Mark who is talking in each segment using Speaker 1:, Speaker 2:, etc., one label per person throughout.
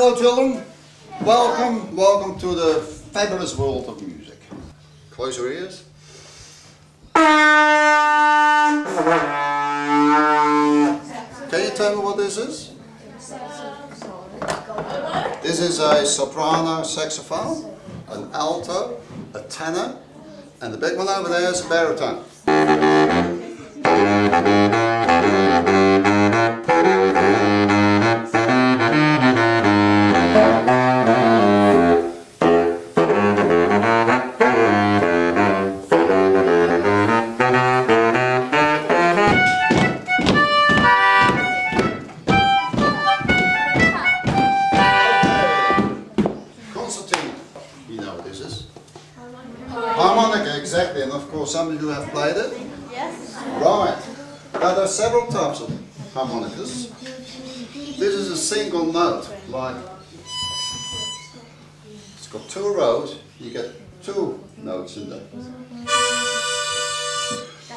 Speaker 1: Hello children, welcome to the fabulous world of music. Close your ears. Can you tell me what this is? This is a soprano saxophone, an alto, a tenor, and the big one over there is a baritone. You know what this is? Harmonica, exactly, and of course some of you have played it.
Speaker 2: Yes.
Speaker 1: Right. Now there are several types of harmonicas. This is a single note, like it's got two rows, you get two notes in there.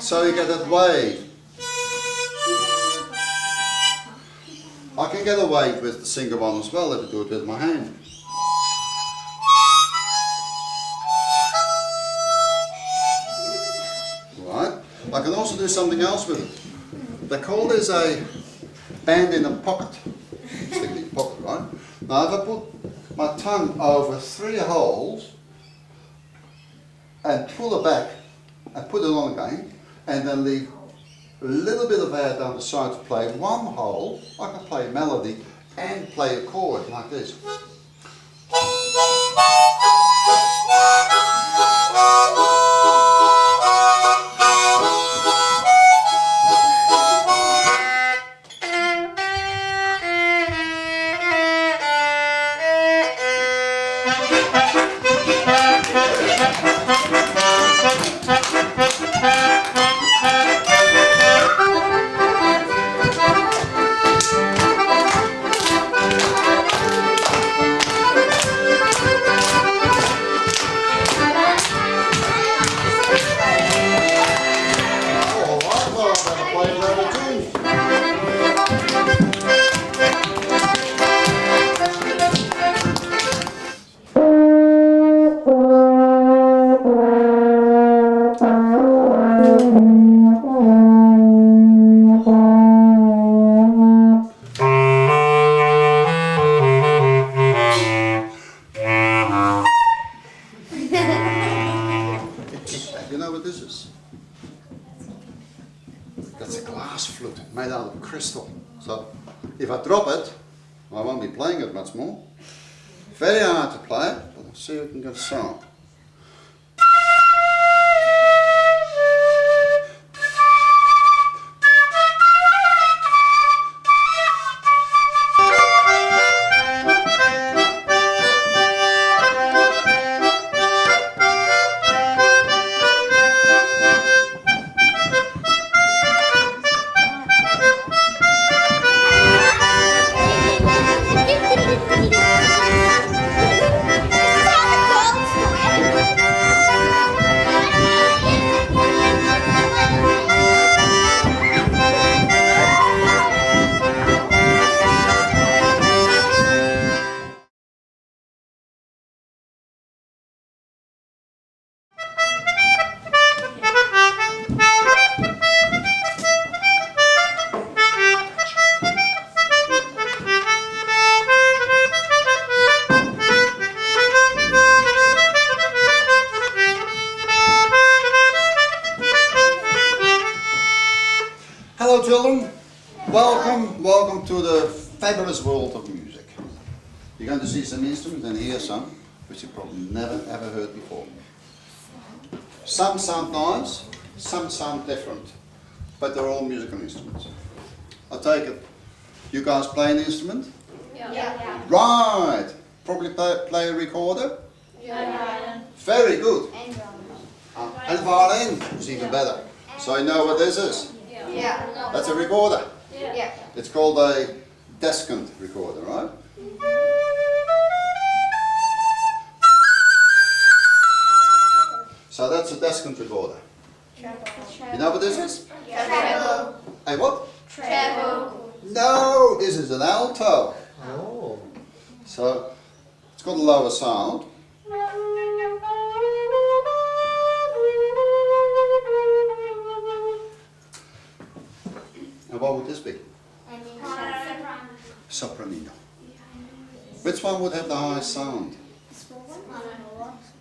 Speaker 1: So you get that wave. I can get a wave with the single one as well if I do it with my hand. I can also do something else with it. They call this a band in a pocket. Stick it in your pocket, right? Now if I put my tongue over three holes and pull it back and put it on again and then leave a little bit of air down the side to play one hole, I can play a melody and play a chord like this. You know what this is? That's a glass flute made out of crystal. So if I drop it, I won't be playing it much more. Very hard to play, but I'll see if we can get a sound. Hello children, welcome to the fabulous world of music. You're going to see some instruments and hear some which you probably never ever heard before. Some sound nice, some sound different, but they're all musical instruments. I take it, you guys play an instrument?
Speaker 2: Yeah.
Speaker 1: Right, probably play a recorder?
Speaker 2: Yeah.
Speaker 1: Very good.
Speaker 2: And drums.
Speaker 1: And violin is even better. So I know what this is.
Speaker 2: Yeah.
Speaker 1: That's a recorder.
Speaker 2: Yeah.
Speaker 1: It's called a descant recorder, right? So that's a descant recorder. You know what this is?
Speaker 2: Treble.
Speaker 1: A what?
Speaker 2: Treble.
Speaker 1: No, this is an alto.
Speaker 3: Oh.
Speaker 1: So it's got a lower sound. And what would this be? Sopranino. Which one would have the highest sound?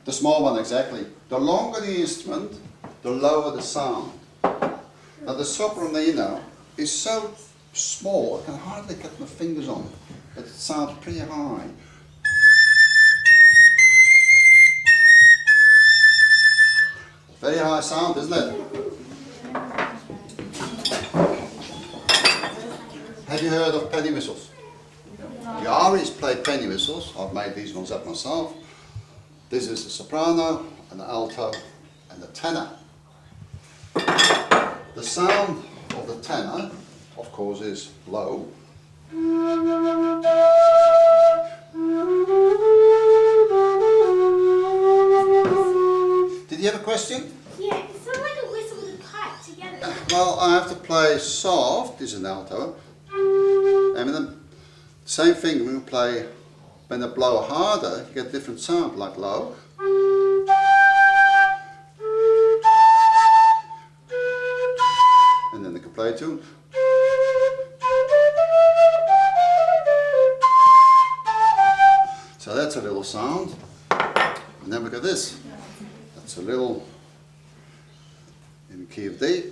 Speaker 1: The small one, exactly. The longer the instrument, the lower the sound. Now the sopranino is so small, I can hardly get my fingers on it. It sounds pretty high. Very high sound, isn't it? Have you heard of penny whistles? The Irish play penny whistles. I've made these ones up myself. This is the soprano, and the alto, and the tenor. The sound of the tenor, of course, is low. Did you have a question?
Speaker 3: Yeah, it sounds like a whistle with a pipe together.
Speaker 1: Well, I have to play soft, this is an alto, and then the same thing when you play, when they blow harder, you get a different sound, like low. And then they can play a tune. So that's a little sound. And then we got this. That's a little in the key of D.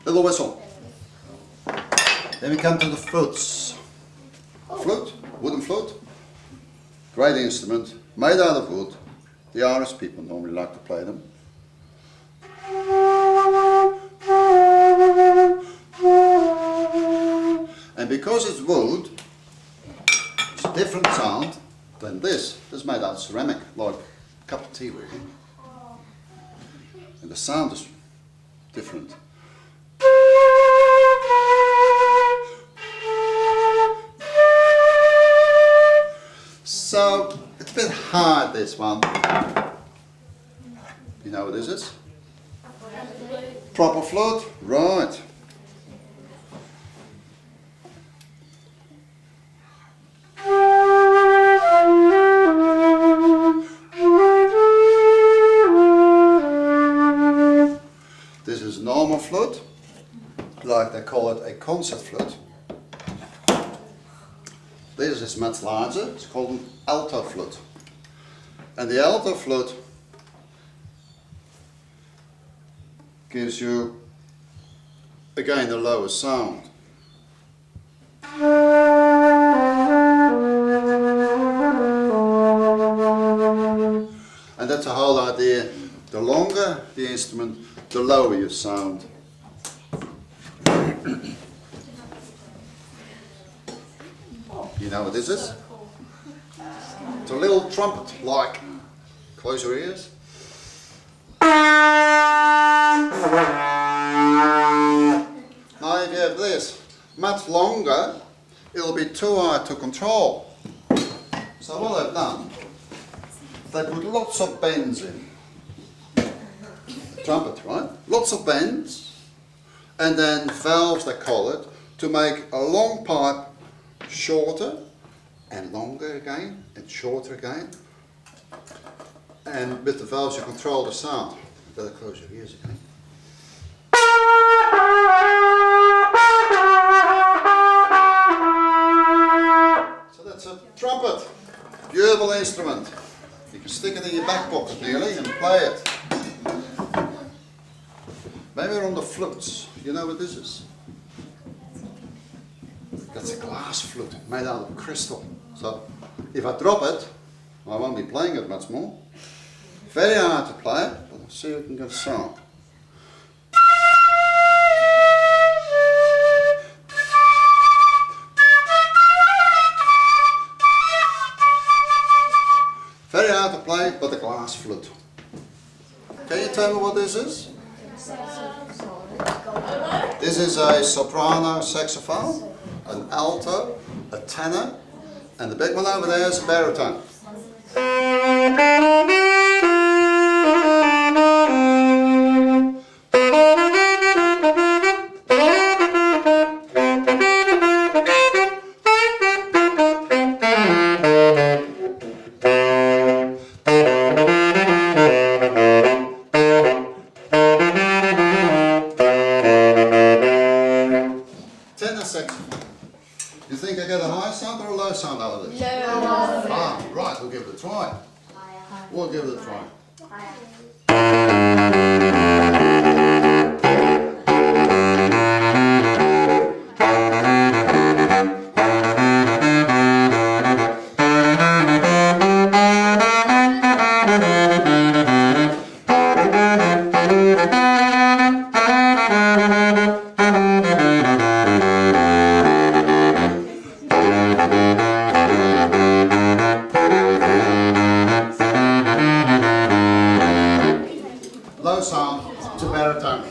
Speaker 1: Little whistle. Then we come to the flutes. Flute, wooden flute. Great instrument, made out of wood. The Irish people normally like to play them. And because it's wood, it's a different sound than this. This is made out of ceramic, like a cup of tea really. And the sound is different. So, it's a bit hard, this one. You know what this is? Proper flute? Right. This is normal flute, like they call it a concert flute. This is much larger, it's called an alto flute. And the alto flute gives you, again, the lowest sound. And that's the whole idea. The longer the instrument, the lower your sound. You know what this is? It's a little trumpet, like, close your ears. Now if you have this much longer, it'll be too hard to control. So what I've done, they put lots of bends in. Trumpet, right? Lots of bends, and then valves, they call it, to make a long pipe shorter and longer again and shorter again. And with the valves you control the sound. You better close your ears again. So that's a trumpet. Beautiful instrument. You can stick it in your back pocket nearly and play it. Maybe we're on the flutes. You know what this is? That's a glass flute made out of crystal. So if I drop it, I won't be playing it much more. Very hard to play, but I'll see if we can get a sound. Very hard to play, but a glass flute. Can you tell me what this is? This is a soprano saxophone, an alto, a tenor, and the big one over there is a baritone. Tenor saxophone. You think I get a high sound or a low sound out of this?
Speaker 2: Low.
Speaker 1: Ah, right, we'll give it a try. We'll give it a try. Low sound to baritone.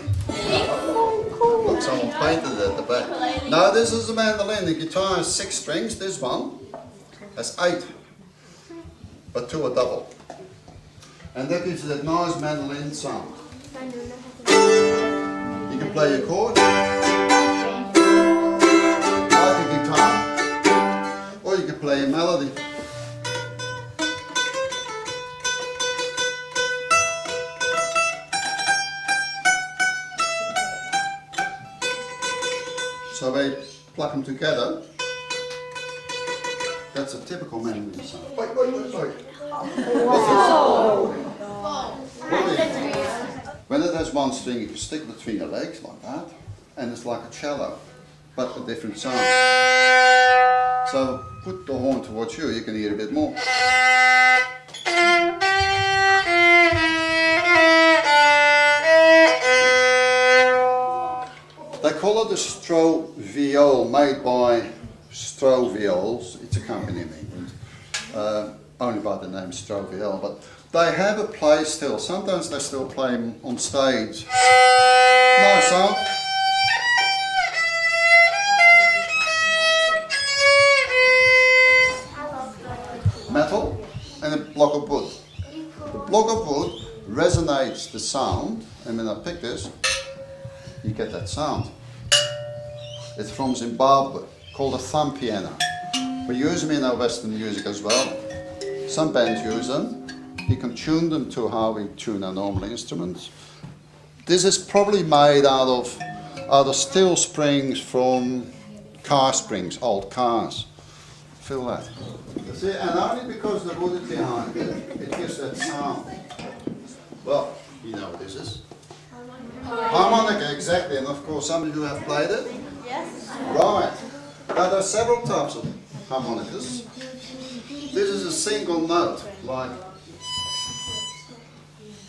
Speaker 1: Look, someone painted it at the back. Now this is a mandolin. The guitar has 6 strings. This one has 8, but 2 are double. And that gives you that nice mandolin sound. You can play your chord, like a guitar, or you can play a melody. So they plug them together. That's a typical mandolin sound. Wait. What's this? When it has 1 string, you can stick between your legs like that, and it's like a cello, but a different sound. So put the horn towards you, you can hear a bit more. They call it a Stroh viol, made by Stroh Viols. It's a company in England, only by the name Stroh viol, but they have a place still. Sometimes they still play them on stage. Nice sound. Metal and a block of wood. The block of wood resonates the sound, and when I pick this, you get that sound. It's from Zimbabwe, called a thumb piano. We use them in our Western music as well. Some bands use them. You can tune them to how we tune our normal instruments. This is probably made out of steel springs from car springs, old cars. Feel that? See, and only because the wood is behind it, it gives that sound. Well, you know what this is. Harmonica, exactly, and of course some of you have played it.
Speaker 2: Yes.
Speaker 1: Right. Now there are several types of harmonicas. This is a single note, like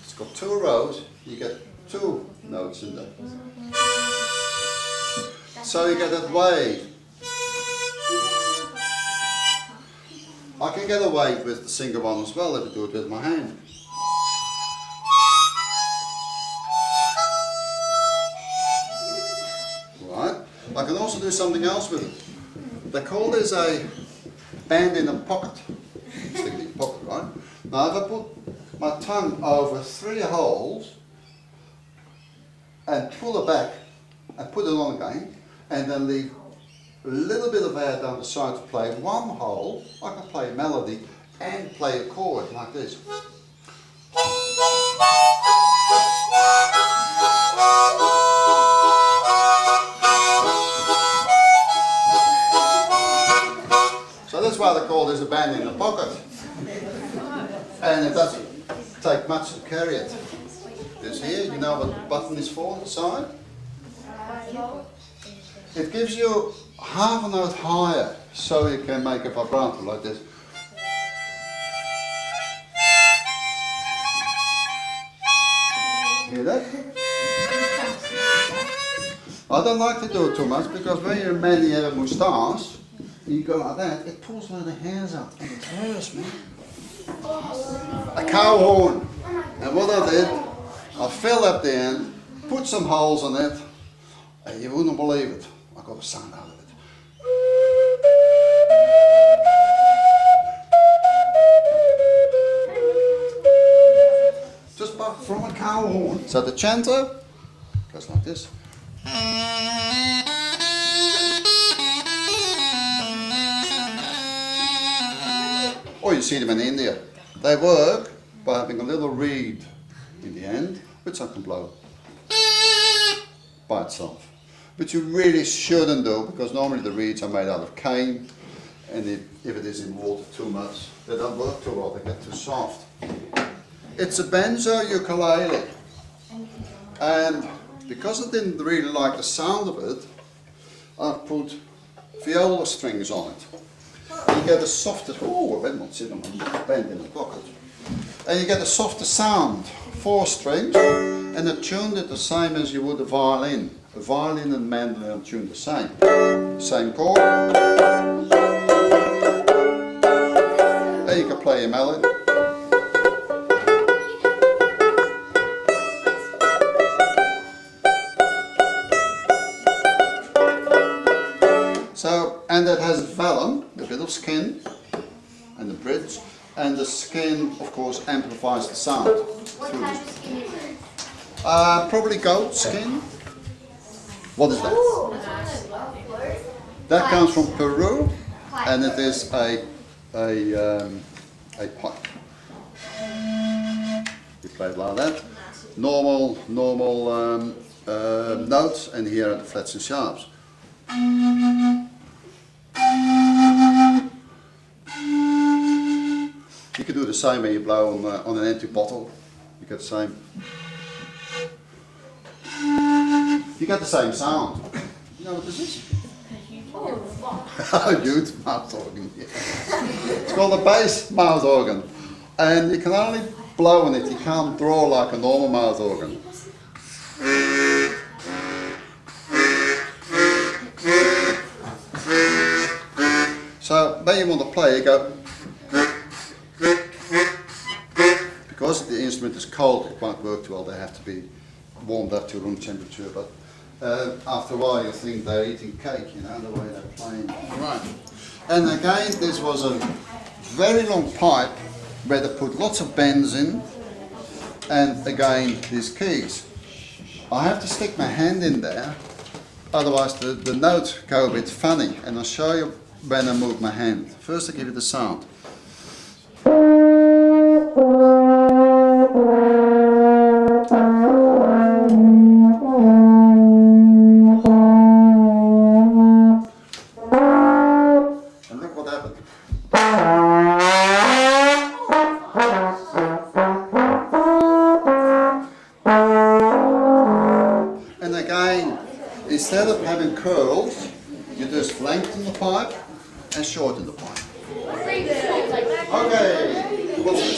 Speaker 1: it's got 2 rows, you get 2 notes in there. So you get that wave. I can get a wave with the single one as well if I do it with my hand. I can also do something else with it. They call this a band in a pocket. Stick it in your pocket, right? Now if I put my tongue over 3 holes and pull it back and put it on again, and then leave a little bit of air down the side to play 1 hole, I can play a melody and play a chord like this. So that's why they call this a band in the pocket. And it doesn't take much to carry it. This here, you know what the button is for on the side? It gives you half a note higher, so you can make a vibrato like this. Hear that? I don't like to do it too much, because when you're a man and you have a moustache, you go like that, it pulls one of the hairs out, and it hurts, man. A cow horn. And what I did, I filled up the end, put some holes in it, and you wouldn't believe it, I got a sound out of it. So the chanter goes like this. Or you see them in India. They work by having a little reed in the end, which I can blow by itself. But you really shouldn't do, because normally the reeds are made out of cane, and if it is in water too much, they don't work too well, they get too soft. It's a banjo ukulele, and because I didn't really like the sound of it, I put viola strings on it. You get a softer, oh, I better not sit on a bend in the pocket. And you get a softer sound, 4 strings, and I tuned it the same as you would a violin. A violin and mandolin are tuned the same. Same chord. And you can play a melody. So, and it has vellum, a bit of skin, and the bridge, and the skin, of course, amplifies the sound.
Speaker 3: What kind of skin is it?
Speaker 1: Probably goat skin. What is that?
Speaker 3: Ooh.
Speaker 1: That comes from Peru, and it is a pipe. You play it like that. Normal notes, and here are the flats and sharps. You can do the same when you blow on an empty bottle. You get the same. You get the same sound. You know what this is? A huge mouth organ. Yeah. It's called a bass mouth organ, and you can only blow on it. You can't draw like a normal mouth organ. So when you want to play, you go. Because the instrument is cold, it won't work too well. They have to be warmed up to room temperature. But after a while, you think they're eating cake, you know, the way they're playing. Right. And again, this was a very long pipe where they put lots of bends in, and again, these keys. I have to stick my hand in there, otherwise the notes go a bit funny, and I'll show you when I move my hand. First, I give you the sound. And look what happened. And again, instead of having curls, you just lengthen the pipe and shorten the pipe. Okay, what's this?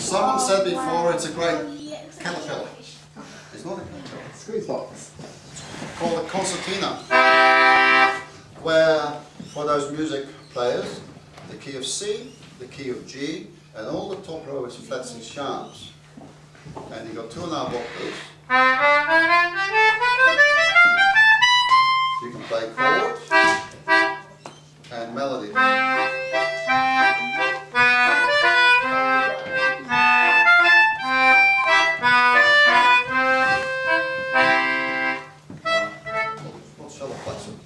Speaker 1: Someone said before it's a great caterpillar. It's not a caterpillar. Squeeze box. Called a concertina, where for those music players, the key of C, the key of G, and all the top row is flats and sharps. And you got 2.5 octaves. You can play chords and melody. What shall I play some?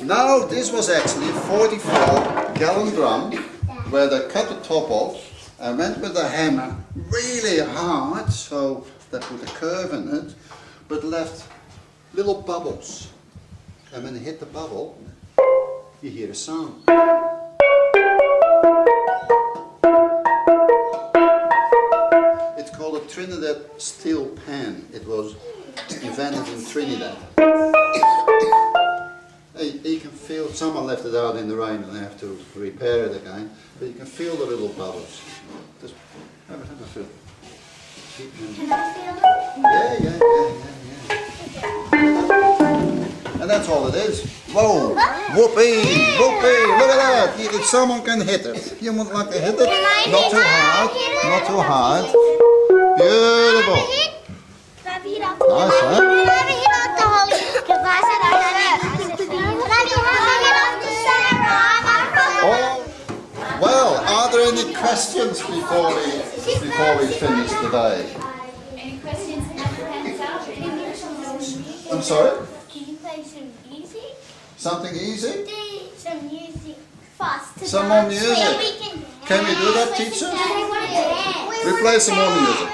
Speaker 1: No, this was actually a 44-gallon drum where they cut the top off and went with the hammer really hard so they put a curve in it, but left little bubbles. And when they hit the bubble, you hear a sound. It's called a Trinidad steel pan. It was invented in Trinidad. You can feel, someone left it out in the rain and they have to repair it again, but you can feel the little bubbles. Just have a feel.
Speaker 3: Can I feel it?
Speaker 1: Yeah. And that's all it is. Whoa! Whoopee! Whoopee! Look at that! If someone can hit it. You would like to hit it? Not too hard. Not too hard. Beautiful. Nice, huh? Oh, well, are there any questions before we finish today?
Speaker 3: Any questions? Hands up.
Speaker 1: I'm sorry?
Speaker 3: Can you play some music?
Speaker 1: Something easy?
Speaker 3: Some music fast.
Speaker 1: Some more music.
Speaker 3: So we can
Speaker 1: Can we do that, teacher?
Speaker 3: dance.
Speaker 1: We play some more music.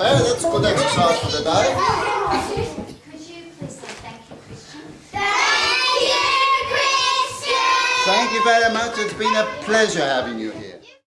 Speaker 1: That's a good exercise for the day.
Speaker 3: Could you please say thank you, Christian? Thank you, Christian!
Speaker 1: Thank you very much. It's been a pleasure having you